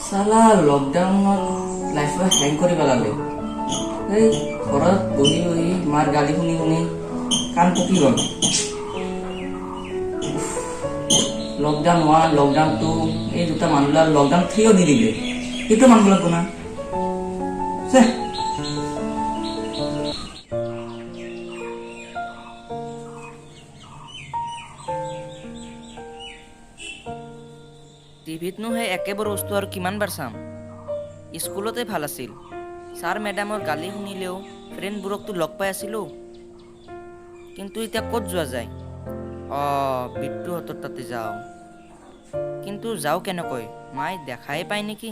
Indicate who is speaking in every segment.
Speaker 1: সালা লকডাউনত লাইফ হেং কৰি পেলালে। এই ঘৰত বহি বহি মাৰ গালি শুনি শুনি কাণ পকি গ'ল। লকডাউন 1 লকডাউন 2 এই দুটা মানুহবিলাক লকডাউন 3ও দি দিলে, সেইটো মানিব লাগব না।
Speaker 2: টিভিতনো সেই একেবোৰ বস্তু আৰু কিমান বাৰ চাম। স্কুলতে ভাল আছিল, ছাৰ মেডামৰ গালি শুনিলেও ফ্ৰেণ্ডবোৰকতো লগ পাই আছিলোঁ। কিন্তু এতিয়া ক'ত যোৱা যায়? বিট্টুহঁতৰ তাতে যাওঁ। কিন্তু যাওঁ কেনেকৈ? মায়ে দেখাই পায় নেকি?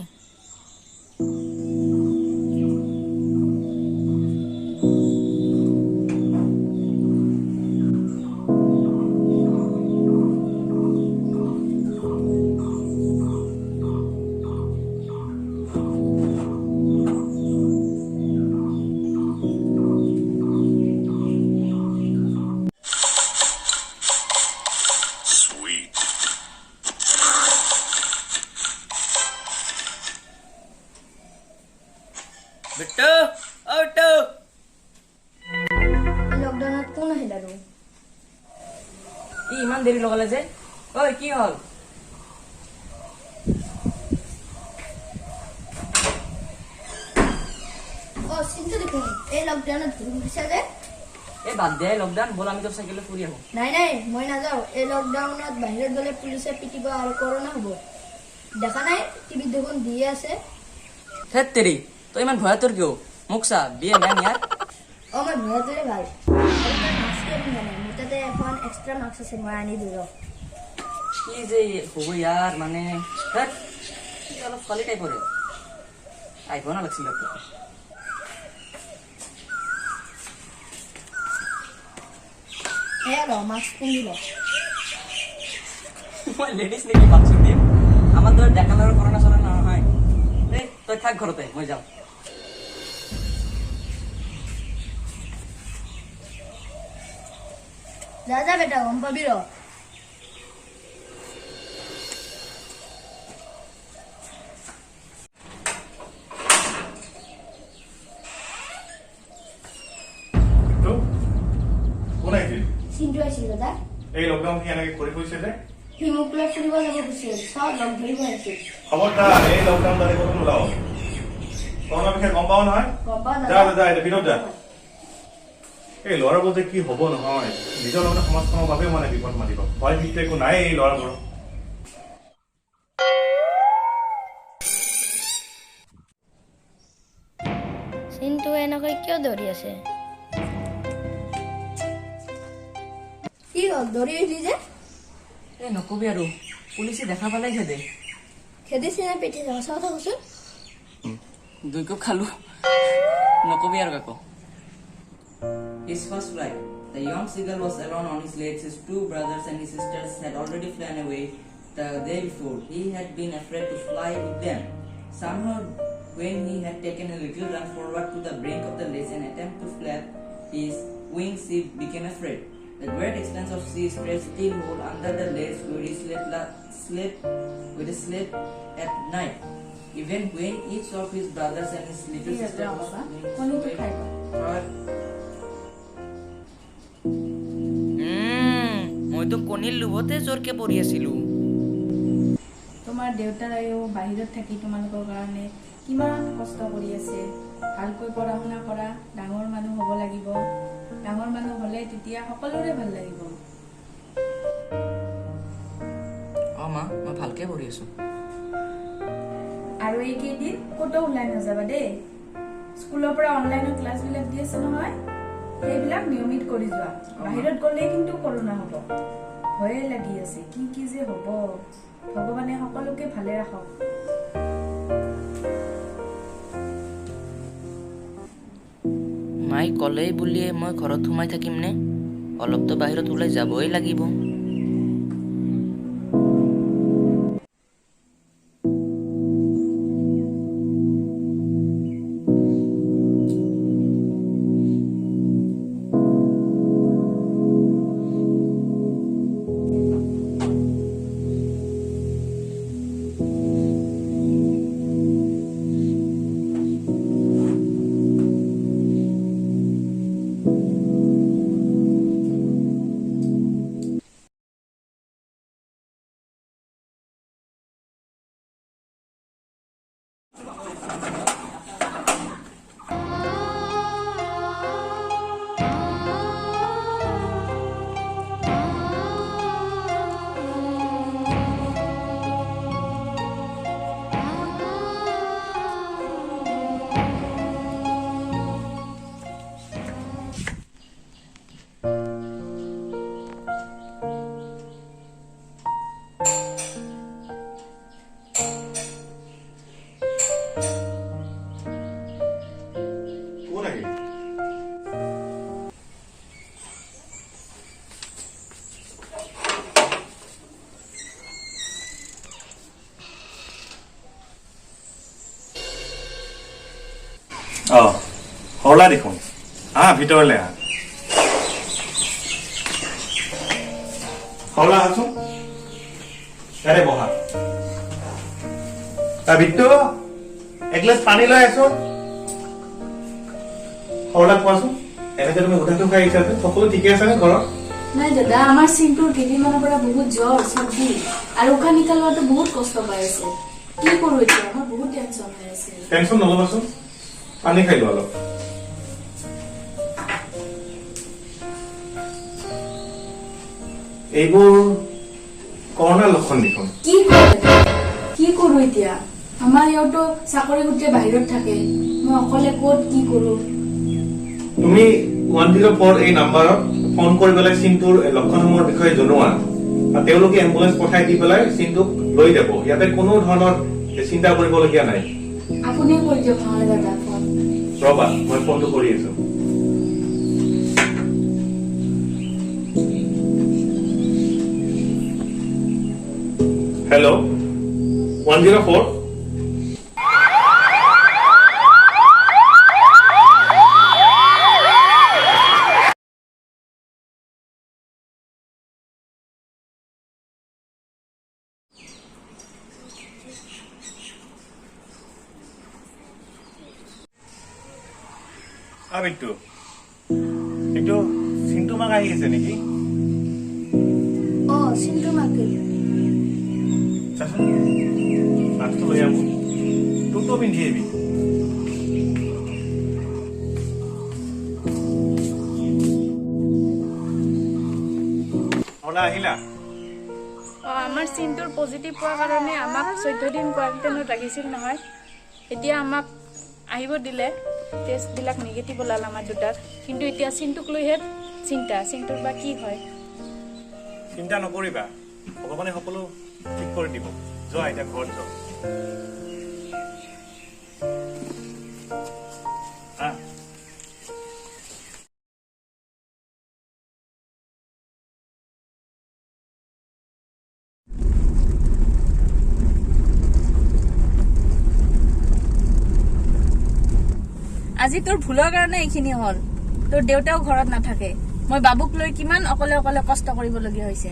Speaker 2: বিট্টু, বিট্টু।
Speaker 3: লকডাউনত কোন আহিল আৰু?
Speaker 2: কি ইমান দেৰি লগালে যে? ঐ কি হ'ল?
Speaker 3: চিন্তু দেখোন এই লকডাউনত ঘূৰি ফুৰিছা যে?
Speaker 2: এই বাদ দিয়া লকডাউন, বল আমি তোৰ চাইকেলত ফুৰি আহোঁ।
Speaker 3: নাই মই নাযাওঁ। এই লকডাউনত বাহিৰত গ'লে পুলিচে পিটিব আৰু কৰোণা হ'ব। দেখা নাই টিভিত দেখোন দিয়ে আছে।
Speaker 2: ধেৎ তেৰি, তই ইমান ভয়াতুৰ কিয়? মোক চা, বিয়ে মেন ইয়াৰ।
Speaker 3: মই ভয়তলে ভাল। মোৰ তাতে এখন এক্সট্ৰা মাস্ক আছে, মই আনি দিওঁ।
Speaker 2: কি যে হ'ব ইয়াৰ, মানে ধেৎ, অলপ ছোৱালী টাইপৰে আহিব নালাগিছিল।
Speaker 3: মাস্ক পিন্ধি ল।
Speaker 2: মই লেডিজ নেকি মাস্ক দিম? আমাৰ দৰে ডেকা ল'ৰা কৰোণা চৰোণা নহয়। এই তই থাক ঘৰতে, মই যাওঁ।
Speaker 3: যা বেটা, গম পাবি ৰ। চিন্তু আহিছিল দাদা।
Speaker 4: এই লকডাউন কি এনেকে কৰি ফুৰিছে যে?
Speaker 3: সি মোক লৈ ফুৰিব যাব খুজিছিল, চব লগ ধৰিব আহিছিল।
Speaker 4: খবৰদাৰ, এই লকডাউন তাতে ক'তো নোলাও। কৰোণা বিষয়ে গম পাও নহয়?
Speaker 3: গম পাওঁ
Speaker 4: যা
Speaker 3: দাদা।
Speaker 4: এতিয়া ভিতৰত যা। এই ল'ৰাবোৰ যে কি হ'ব নহয়, নিজৰ লগতে সমাজখনৰ বাবে মানে বিপদ মাতিব। ভয় ভীতি একো নাই এই ল'ৰাবোৰৰ।
Speaker 3: চিন্তু এনেকৈ কিয় দৌৰি আছে? কি হ'ল, দৌৰি আহিলি যে?
Speaker 2: এই নকবি আৰু, পুলিচে দেখা পালে খেদে।
Speaker 3: খেদিছে নে পিঠিছে? সঁচা কথা কচোন।
Speaker 2: দুই কোপ খালো, নকবি আৰু কাকো। His first flight. The young seagull was alone on his legs. His two brothers and his sisters had already flown away the day before. He had been afraid to fly with them. Somehow, when he had taken a little run forward to the brink of the ledge and attempt to flap his wings, he became afraid. The great expanse of sea spread still hold under the ledge where he slept at night. Even when each of his brothers and his little sister was মইতো কণীৰ লোভতে জোৰকে পঢ়ি আছিলো।
Speaker 5: তোমাৰ দেউতাৰেও বাহিৰত থাকি তোমালোকৰ কাৰণে কিমান কষ্ট কৰি আছে। ভালকৈ পঢ়া শুনা কৰা, ডাঙৰ মানুহ হ'ব লাগিব। ডাঙৰ মানুহ হ'লে তেতিয়া সকলোৰে ভাল লাগিব।
Speaker 2: মা, মই ভালকে পঢ়ি আছো।
Speaker 5: আৰু এইকেইদিন ক'তো ওলাই নাযাবা দেই। স্কুলৰ পৰা অনলাইনত ক্লাছবিলাক দি আছে নহয়, সেইবিলাক নিয়মিত কৰি যোৱা। বাহিৰত গ'লে কিন্তু কৰোণা হ'ব। ভয়ে লাগি আছে, কি যে হ'ব। ভগৱানে সকলোকে ভালে ৰাখক।
Speaker 2: মাই ক'লেই বুলিয়ে মই ঘৰত সোমাই থাকিম নে? অলপতো বাহিৰত ওলাই যাবই লাগিব।
Speaker 4: কোন আহিল? হৰলা দেখোন, ভিতৰলৈ আহ। হৰলা আহচোন, ইয়াতে বহা। বিট্টু, এগিলাচ পানী লৈ আছো। হৰলা কোৱাচোন, এনেকে তুমি গোটাটো খাই আহিছা যে, সকলো ঠিকে আছে নে ঘৰত?
Speaker 5: নাই দাদা, আমাৰ চিন্টুৰ কেইদিনমানৰ পৰা বহুত জ্বৰ চৰ্দি আৰু উশাহ নিশাহ লোৱাটো বহুত কষ্ট পাই আছে। কি কৰো এতিয়া, আমাৰ বহুত টেনচন হৈ আছে।
Speaker 4: টেনচন নলবাচোন, পানী খাই লোৱা অলপ। এইবোৰ কৰোণাৰ লক্ষণ দেখোন।
Speaker 5: কি কৰো কি কৰো এতিয়া? আমাৰ ইয়াতো চাকৰি সূত্ৰে বাহিৰত থাকে, মই অকলে ক'ত কি কৰো?
Speaker 4: তুমি 104 এই নাম্বাৰত ফোন কৰি পেলাই চিন্টুৰ লক্ষণসমূহৰ বিষয়ে জনোৱা আৰু তেওঁলোকে এম্বুলেন্স পঠাই দি পেলাই চিন্টুক লৈ যাব। ইয়াতে কোনো ধৰণৰ চিন্তা কৰিবলগীয়া নাই।
Speaker 5: আপুনি কৰি দিয়ক নহ'লে দাদা ফোন।
Speaker 4: ৰবা, মই ফোনটো কৰি আছো। হেল্ল', 104। বিট্টু, এইটো চিন্টু মাক আহি আছে নেকি?
Speaker 3: চিন্টু মাকে
Speaker 4: চাচোন, মাস্কটো লৈ আহো, তোৰটো পিন্ধি আহিবি। আহিলা?
Speaker 5: আমাৰ চিন্টুৰ পজিটিভ পোৱাৰ কাৰণে আমাক 14 দিন কোৱাৰেণ্টাইনত ৰাখিছিল নহয়। এতিয়া আমাক আহিব দিলে, টেষ্টবিলাক নিগেটিভ ওলাল আমাৰ দুটাৰ, কিন্তু এতিয়া চিন্টুক লৈহে চিন্টুৰ বা কি হয়।
Speaker 4: চিন্তা নকৰিবা, ভগৱানে সকলো ঠিক কৰি দিব। যোৱা এতিয়া ঘৰত যোৱা।
Speaker 5: আজি তোৰ ভুলৰ কাৰণে এইখিনি হ'ল। তোৰ দেউতাও ঘৰত নাথাকে, মই বাবুক লৈ কিমান অকলে অকলে কষ্ট কৰিবলগীয়া হৈছে।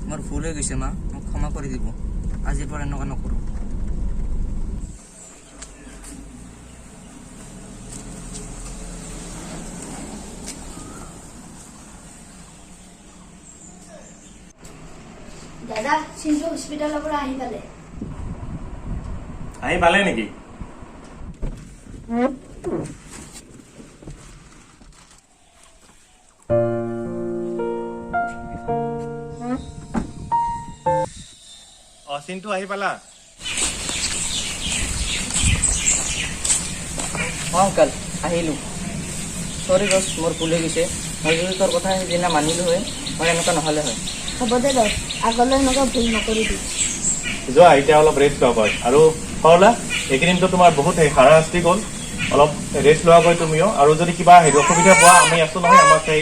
Speaker 1: মোৰ ভুল হৈ গৈছে মা, মোক ক্ষমা কৰি দিব। আজিৰ পৰা এনেকুৱা নকৰো।
Speaker 3: দাদা, চিন্টু হস্পিটালৰ পৰা আহি পালে।
Speaker 4: আহি পালে নেকি? চিন্টু আহি পালা?
Speaker 1: অংকল আহিলো। সৰি বছ, মোৰ ভুল হৈ গৈছে। মই যদি তোৰ কথা সেইদিনা মানিলো হয়, মই এনেকুৱা নহ'লে হয়।
Speaker 3: হ'ব দে দছ, আগলৈ এনেকুৱা ভুল নকৰিবি।
Speaker 4: যোৱা, এতিয়া অলপ ৰেষ্ট লোৱা গৈ। আৰু সৰলা, এইকেইদিনতো তোমাৰ বহুত হাৰাশাস্তি গ'ল, অলপ ৰেষ্ট লোৱা গৈ তুমিও। আৰু যদি কিবা অসুবিধা পোৱা, আমি আছো নহয়, আমাক সেই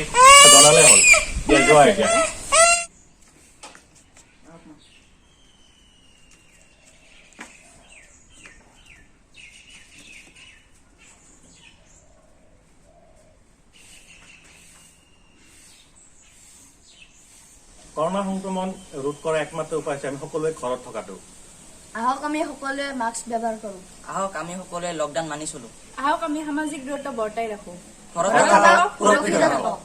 Speaker 4: জনালে হ'ল। যোৱা এতিয়া। কৰোণা সংক্ৰমণ ৰোধ কৰা একমাত্ৰ উপায় হৈছে আমি সকলোৱে ঘৰত থকাটো।
Speaker 3: আহক আমি সকলোৱে মাস্ক ব্যৱহাৰ কৰোঁ।
Speaker 1: আহক আমি সকলোৱে লকডাউন মানি চলো।
Speaker 5: আহক আমি সামাজিক দূৰত্ব বৰ্তাই ৰাখো।
Speaker 1: ঘৰত থাকক, সুৰক্ষিত থাকক।